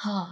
So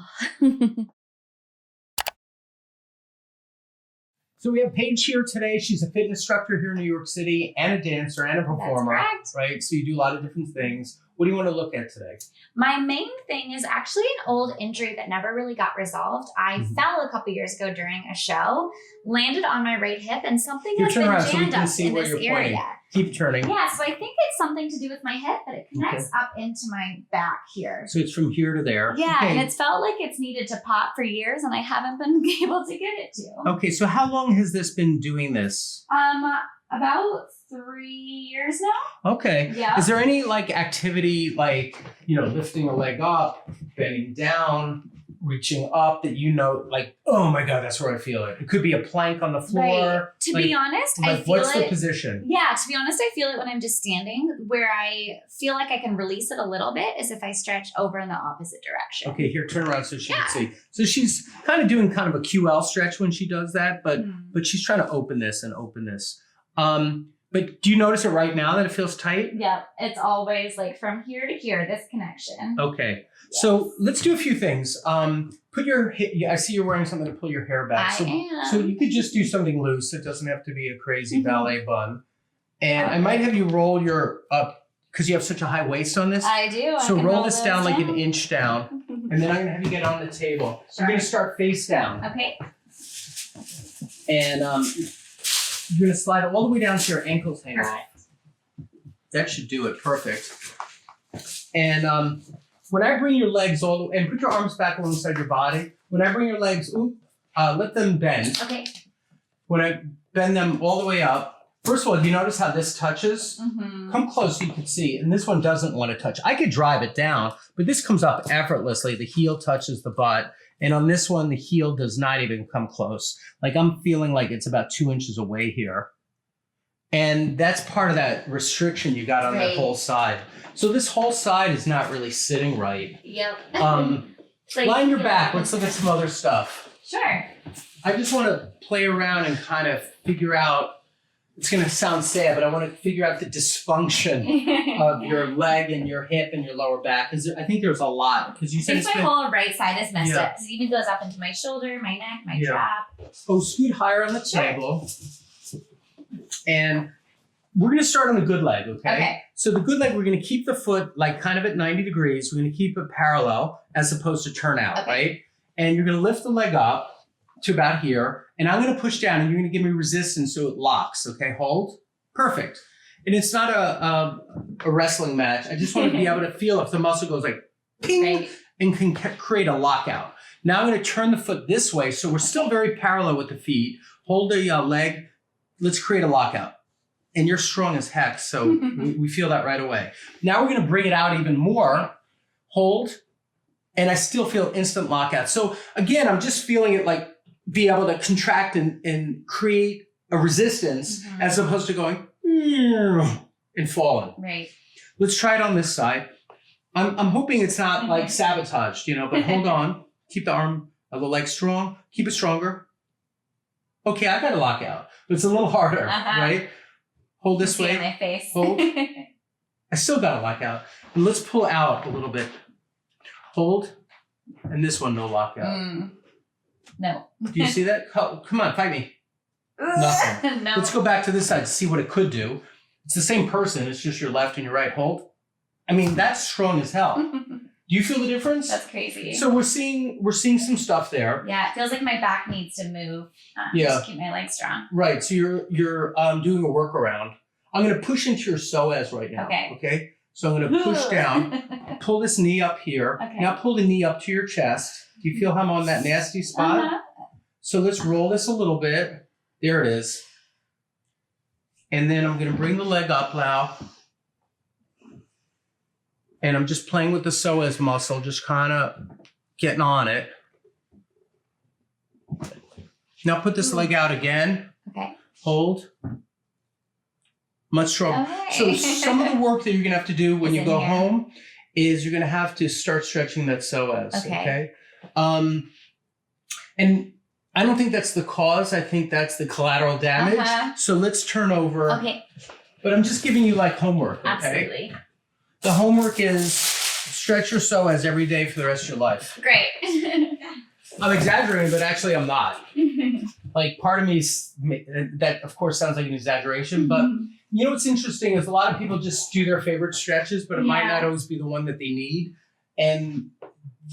we have Paige here today. She's a fitness instructor here in New York City and a dancer and a performer. That's correct. Right? So you do a lot of different things. What do you want to look at today? My main thing is actually an old injury that never really got resolved. I fell a couple years ago during a show, landed on my right hip, and something has been jammed up in this area. Keep turning. Yeah, so I think it's something to do with my hip, but it connects up into my back here. So it's from here to there. Yeah, and it's felt like it's needed to pop for years, and I haven't been able to get it to. Okay, so how long has this been doing this? About 3 years now. Okay. Yeah. Is there any like activity like, you know, lifting a leg up, bending down, reaching up that you know, like, oh my God, that's where I feel it. It could be a plank on the floor. Right. To be honest, I feel what's the position? Yeah, to be honest, I feel it when I'm just standing. Where I feel like I can release it a little bit is if I stretch over in the opposite direction. Okay, here, turn around so she can see. So she's kind of doing kind of a QL stretch when she does that, but she's trying to open this and open this. But do you notice it right now that it feels tight? Yeah, it's always like from here to here, this connection. Okay. Yes. So let's do a few things. Put your I see you're wearing something to pull your hair back. I am. So you could just do something loose. It doesn't have to be a crazy ballet bun. And I might have you roll your up because you have such a high waist on this. I do. So roll this down like an inch down. And then I'm going to have you get on the table. So you're going to start face down. Okay. And you're going to slide it all the way down to your ankles hang off. That should do it. Perfect. And when I bring your legs all the way, and put your arms back alongside your body. When I bring your legs, let them bend. Okay. When I bend them all the way up, first of all, do you notice how this touches? Come close so you can see. And this one doesn't want to touch. I could drive it down, but this comes up effortlessly. The heel touches the butt. And on this one, the heel does not even come close. Like I'm feeling like it's about 2 inches away here. And that's part of that restriction you got on that whole side. So this whole side is not really sitting right. Yep. Line your back. Let's look at some other stuff. Sure. I just want to play around and kind of figure out, it's going to sound sad, but I want to figure out the dysfunction of your leg and your hip and your lower back. I think there's a lot. Because you said my whole right side is messed up. Because it even goes up into my shoulder, my neck, my trap. Oh, scoot higher on the table. And we're going to start on the good leg, okay? So the good leg, we're going to keep the foot like kind of at 90 degrees. We're going to keep it parallel as opposed to turn out, right? And you're going to lift the leg up to about here. And I'm going to push down and you're going to give me resistance so it locks, okay? Hold. Perfect. And it's not a wrestling match. I just want to be able to feel if the muscle goes like ping and can create a lockout. Now I'm going to turn the foot this way. So we're still very parallel with the feet. Hold the leg. Let's create a lockout. And you're strong as heck, so we feel that right away. Now we're going to bring it out even more. Hold. And I still feel instant lockout. So again, I'm just feeling it like be able to contract and create a resistance as opposed to going and falling. Right. Let's try it on this side. I'm hoping it's not like sabotaged, you know, but hold on. Keep the arm of the leg strong. Keep it stronger. Okay, I got a lockout. But it's a little harder, right? Hold this way. My face. Hold. I still got a lockout. And let's pull out a little bit. Hold. And this one, no lockout. No. Do you see that? Come on, fight me. Nothing. No. Let's go back to this side to see what it could do. It's the same person. It's just your left and your right. Hold. I mean, that's strong as hell. Do you feel the difference? That's crazy. So we're seeing some stuff there. Yeah, it feels like my back needs to move. Just to keep my legs strong. Right. So you're doing a workaround. I'm going to push into your psoas right now. Okay. So I'm going to push down, pull this knee up here. Now pull the knee up to your chest. Do you feel how I'm on that nasty spot? So let's roll this a little bit. There it is. And then I'm going to bring the leg up now. And I'm just playing with the psoas muscle, just kind of getting on it. Now put this leg out again. Okay. Hold. Much stronger. Okay. So some of the work that you're going to have to do when you go home is you're going to have to start stretching that psoas. Okay. And I don't think that's the cause. I think that's the collateral damage. So let's turn over. Okay. But I'm just giving you like homework. Okay. Absolutely. The homework is stretch your psoas every day for the rest of your life. Great. I'm exaggerating, but actually I'm not. Like part of me, that of course sounds like an exaggeration, but you know what's interesting is a lot of people just do their favorite stretches, but it might not always be the one that they need. And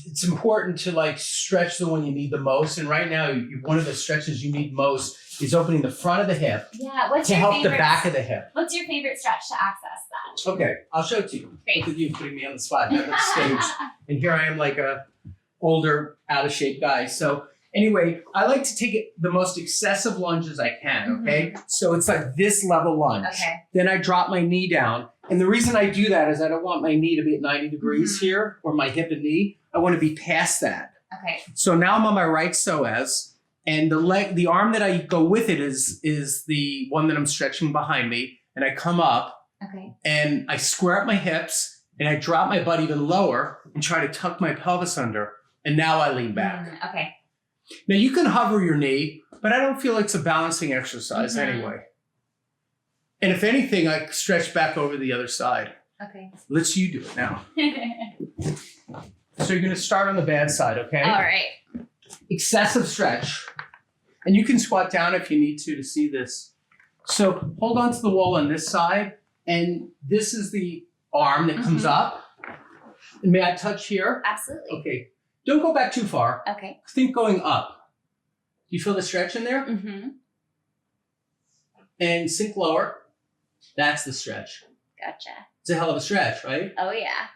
it's important to like stretch the one you need the most. And right now, one of the stretches you need most is opening the front of the hip to help the back of the hip. What's your favorite stretch to access that? Okay, I'll show it to you. Great. Both of you putting me on the spot at the stage. And here I am like a older, out of shape guy. So anyway, I like to take it the most excessive lunges I can, okay? So it's like this level lunge. Okay. Then I drop my knee down. And the reason I do that is I don't want my knee to be at 90 degrees here, or my hip and knee. I want to be past that. Okay. So now I'm on my right psoas, and the arm that I go with it is the one that I'm stretching behind me. And I come up, and I square up my hips, and I drop my butt even lower and try to tuck my pelvis under. And now I lean back. Okay. Now you can hover your knee, but I don't feel like it's a balancing exercise anyway. And if anything, I stretch back over the other side. Okay. Let's you do it now. So you're going to start on the bad side, okay? All right. Excessive stretch. And you can squat down if you need to see this. So hold on to the wall on this side, and this is the arm that comes up. And may I touch here? Absolutely. Okay. Don't go back too far. Okay. Think going up. Do you feel the stretch in there? And sink lower. That's the stretch. Gotcha. It's a hell of a stretch, right? Oh, yeah.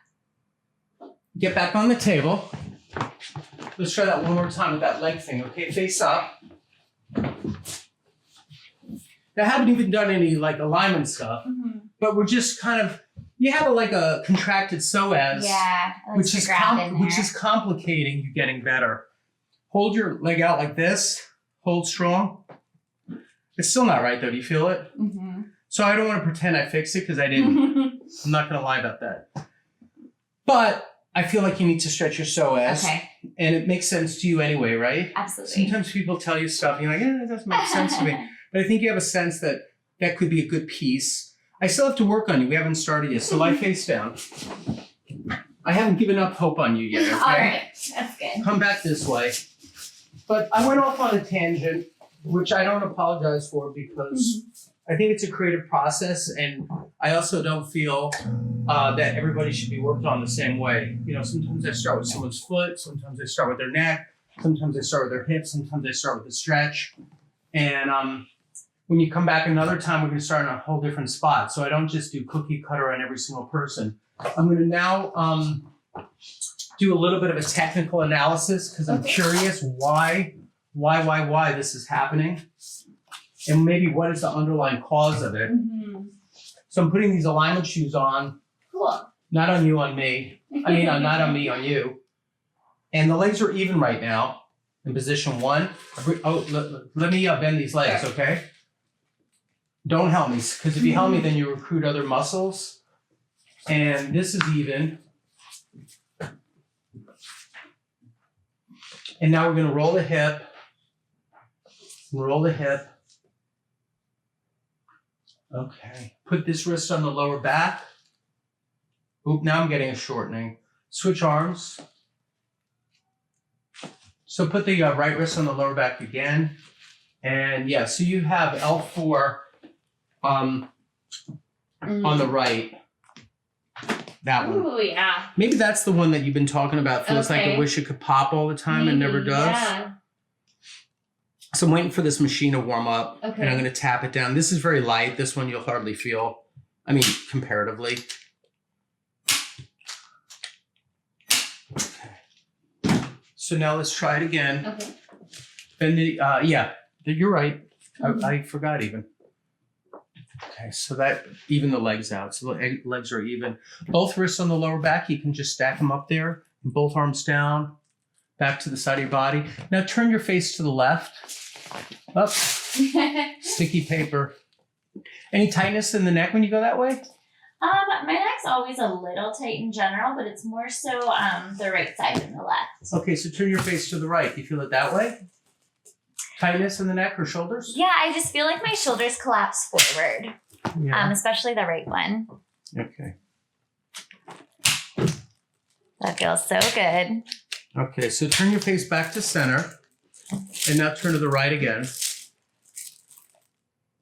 Get back on the table. Let's try that one more time with that leg thing, okay? Face up. Now, I haven't even done any like alignment stuff, but we're just kind of, you have like a contracted psoas, which is complicating you getting better. Hold your leg out like this. Hold strong. It's still not right though. Do you feel it? So I don't want to pretend I fixed it because I didn't. I'm not going to lie about that. But I feel like you need to stretch your psoas. Okay. And it makes sense to you anyway, right? Absolutely. Sometimes people tell you stuff and you're like, it doesn't make sense to me. But I think you have a sense that that could be a good piece. I still have to work on you. We haven't started yet. So lie face down. I haven't given up hope on you yet, okay? All right. That's good. Come back this way. But I went off on a tangent, which I don't apologize for because I think it's a creative process, and I also don't feel that everybody should be worked on the same way. You know, sometimes I start with someone's foot, sometimes I start with their neck, sometimes I start with their hips, sometimes I start with the stretch. And when you come back another time, we're going to start in a whole different spot. So I don't just do cookie cutter on every single person. I'm going to now do a little bit of a technical analysis because I'm curious why this is happening. And maybe what is the underlying cause of it. So I'm putting these alignment shoes on. Cool. Not on you, on me. I mean, not on me, on you. And the legs are even right now in position 1. Oh, let me bend these legs, okay? Don't help me, because if you help me, then you recruit other muscles. And this is even. And now we're going to roll the hip. Roll the hip. Okay. Put this wrist on the lower back. Oop, now I'm getting a shortening. Switch arms. So put the right wrist on the lower back again. And yeah, so you have L4 on the right. That one. Ooh, yeah. Maybe that's the one that you've been talking about. Feels like I wish it could pop all the time and never does. Yeah. So I'm waiting for this machine to warm up, Okay. and I'm going to tap it down. This is very light. This one you'll hardly feel. I mean, comparatively. Okay. So now let's try it again. Okay. And yeah, you're right. I forgot even. Okay, so that even the legs out. So the legs are even. Both wrists on the lower back. You can just stack them up there. And both arms down. Back to the side of your body. Now turn your face to the left. Up. Sticky paper. Any tightness in the neck when you go that way? My neck's always a little tight in general, but it's more so the right side than the left. Okay, so turn your face to the right. Do you feel it that way? Tightness in the neck or shoulders? Yeah, I just feel like my shoulders collapse forward, Yeah. especially the right one. Okay. That feels so good. Okay, so turn your face back to center and now turn to the right again.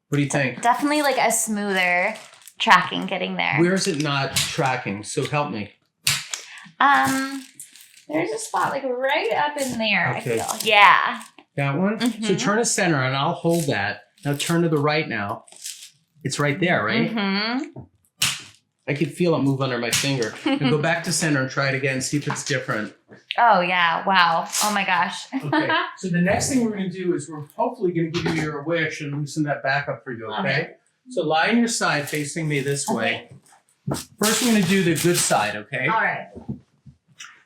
What do you think? Definitely like a smoother tracking getting there. Where is it not tracking? So help me. There's a spot like right up in there, Okay. I feel. Yeah. That one? Mm-hmm. So turn to center and I'll hold that. Now turn to the right now. It's right there, right? Mm-hmm. I can feel it move under my finger. Now go back to center and try it again. See if it's different. Oh, yeah. Wow. Oh, my gosh. Okay. So the next thing we're going to do is we're hopefully going to give you your wish and loosen that back up for you, okay? So lie on your side facing me this way. First, we're going to do the good side, okay? All right.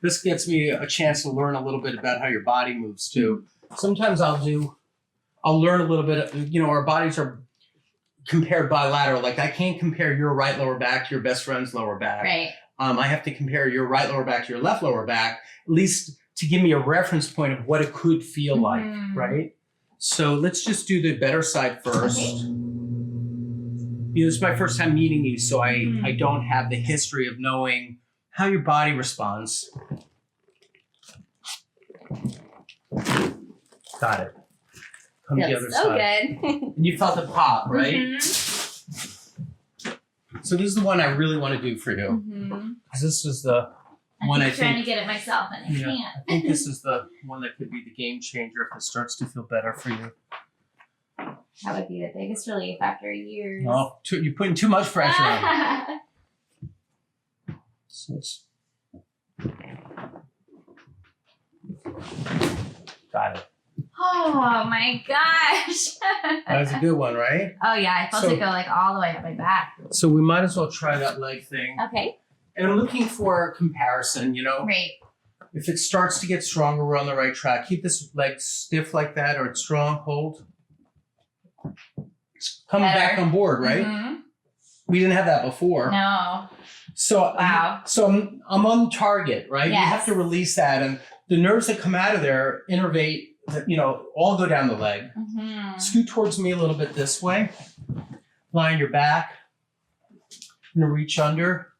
This gets me a chance to learn a little bit about how your body moves too. Sometimes I'll learn a little bit, our bodies are compared bilateral. Like I can't compare your right lower back to your best friend's lower back. Right. I have to compare your right lower back to your left lower back, at least to give me a reference point of what it could feel like, right? So let's just do the better side first. Okay. This is my first time meeting you, so I don't have the history of knowing how your body responds. Got it. Come to the other side. Good. And you felt the pop, right? So this is the one I really want to do for you. Because this is the one I think. I'm trying to get it myself and I can't. I think this is the one that could be the game changer if it starts to feel better for you. That would be the biggest relief after years. Oh, you're putting too much pressure on it. So it's... Got it. Oh my gosh. That was a good one, right? Oh yeah, I felt it go like all the way up my back. So we might as well try that leg thing. Okay. And I'm looking for a comparison, Right. If it starts to get stronger, we're on the right track. Keep this leg stiff like that or it's strong, hold. It's coming back on board, right? We didn't have that before. No. So, wow. I'm on target, right? Yes. You have to release that. And the nerves that come out of there innervate, all go down the leg. Scoot towards me a little bit this way. Lie on your back. I'm going to reach under.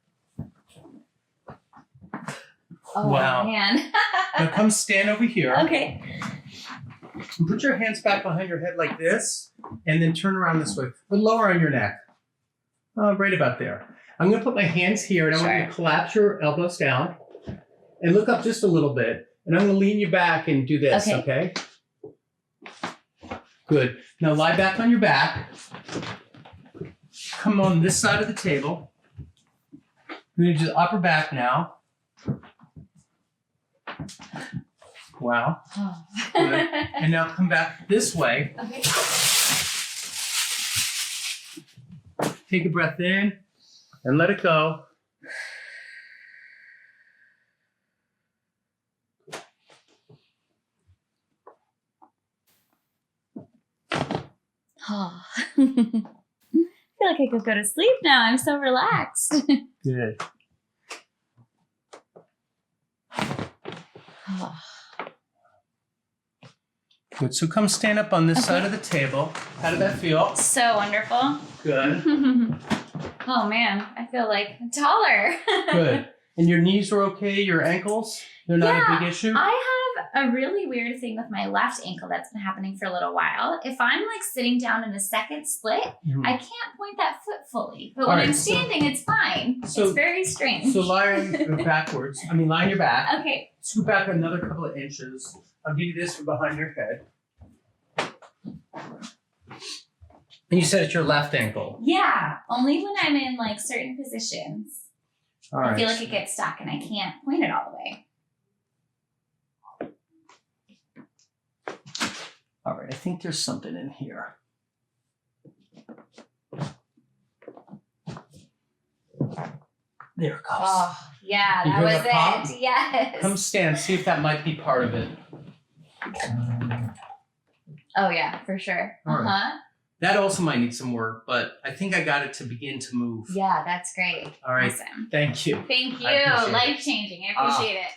Oh, wow. Man. Now come stand over here. Okay. And put your hands back behind your head like this. And then turn around this way. But lower on your neck. Right about there. I'm going to put my hands here and I'm going to collapse your elbows down. And look up just a little bit. And I'm going to lean you back and do this, okay? Good. Now lie back on your back. Come on this side of the table. I'm going to do the upper back now. Wow. Oh. Good. And now come back this way. Okay. Take a breath in and let it go. Oh. I feel like I could go to sleep now. I'm so relaxed. Good. Oh. Good. So come stand up on this side of the table. How did that feel? So wonderful. Good. Oh man, I feel like taller. Good. And your knees are okay? Your ankles? They're not a big issue? I have a really weird thing with my left ankle that's been happening for a little while. If I'm like sitting down in a second split, I can't point that foot fully. But when I'm standing, it's fine. It's very strange. So lie on backwards. Lie on your back. Okay. Scoot back another couple of inches. I'll give you this from behind your head. And you said it's your left ankle. Yeah, only when I'm in like certain positions. All right. I feel like it gets stuck and I can't point it all the way. All right, I think there's something in here. There it goes. Oh, yeah, that was it. Yes. Come stand, see if that might be part of it. Oh, yeah, for sure. All right. That also might need some work, but I think I got it to begin to move. Yeah, that's great. All right. Awesome. Thank you. Thank you. Life-changing. I appreciate it.